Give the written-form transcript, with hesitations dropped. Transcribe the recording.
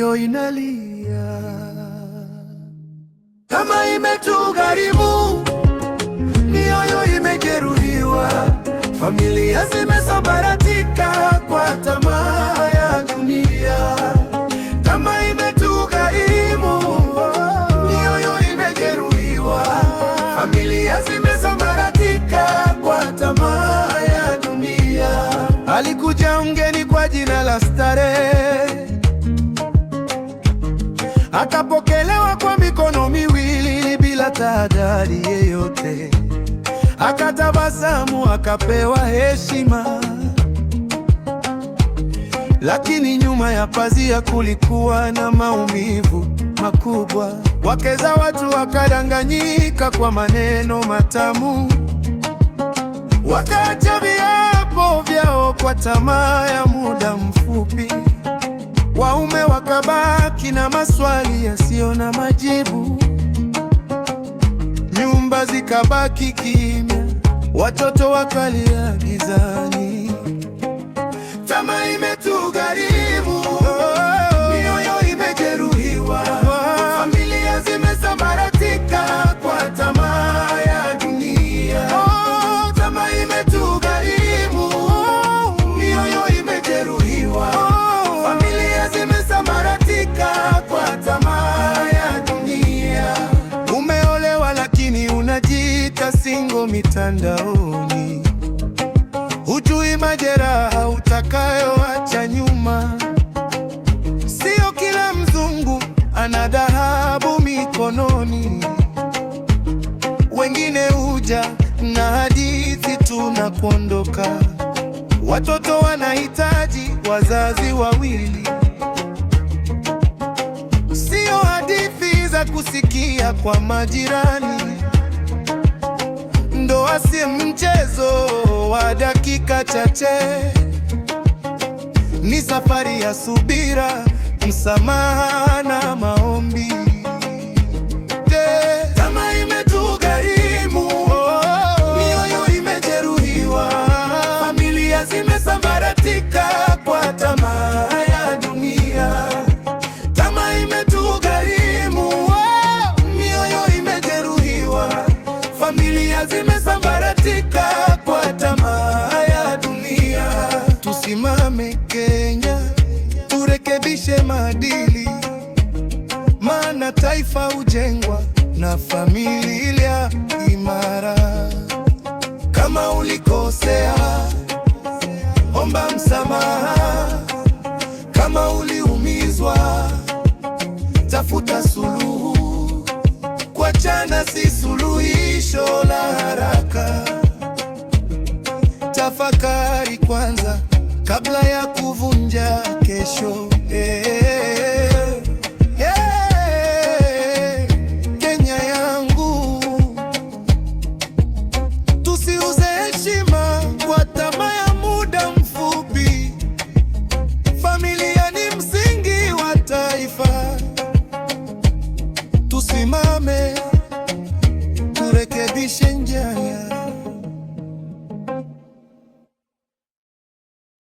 mioyo inalia. Kama imetugharimu, mioyo imejeruhiwa, familia zimesambaratika kwa tamaa ya dunia. Kama imetugharimu, mioyo imejeruhiwa, familia zimesambaratika kwa tamaa ya dunia. Alikuja mgeni kwa jina la starehe, akapokelewa kwa mikono miwili bila tahadhari yeyote. Akatabasamu, akapewa heshima, lakini nyuma ya pazia kulikuwa na maumivu makubwa. Wake za watu wakadanganyika kwa maneno matamu, wakaacha viapo vyao kwa tamaa ya muda mfupi. Waume wakabaki na maswali yasiyo na majibu, nyumba zikabaki kimya, watoto wakalia gizani. Tamaa imetugharimu, mioyo imejeruhiwa, familia zimesambaratika kwa tamaa ya dunia. Tamaa imetugharimu, mioyo imejeruhiwa, familia zimesambaratika kwa tamaa ya dunia. Umeolewa lakini unajiita single mitandaoni, hujui majeraha utakayoacha nyuma. Sio kila mzungu ana dhahabu mikononi, wengine huja na hadithi tu na kuondoka. Watoto wanahitaji wazazi wawili, sio hadithi za kusikia kwa majirani. Ndoa si mchezo wa dakika chache, ni safari ya subira, msamaha na maombi. Tamaa imetugharimu, mioyo imejeruhiwa, familia zimesambaratika kwa tamaa ya dunia. Tamaa imetugharimu, mioyo imejeruhiwa, familia zimesambaratika kwa tamaa ya dunia. Tusimame Kenya, turekebishe maadili, maana taifa hujengwa na familia imara. Kama ulikosea, omba msamaha. Kama uliumizwa, tafuta suluhu. Kuachana si suluhisho la haraka. Tafakari kwanza kabla ya kuvunja kesho.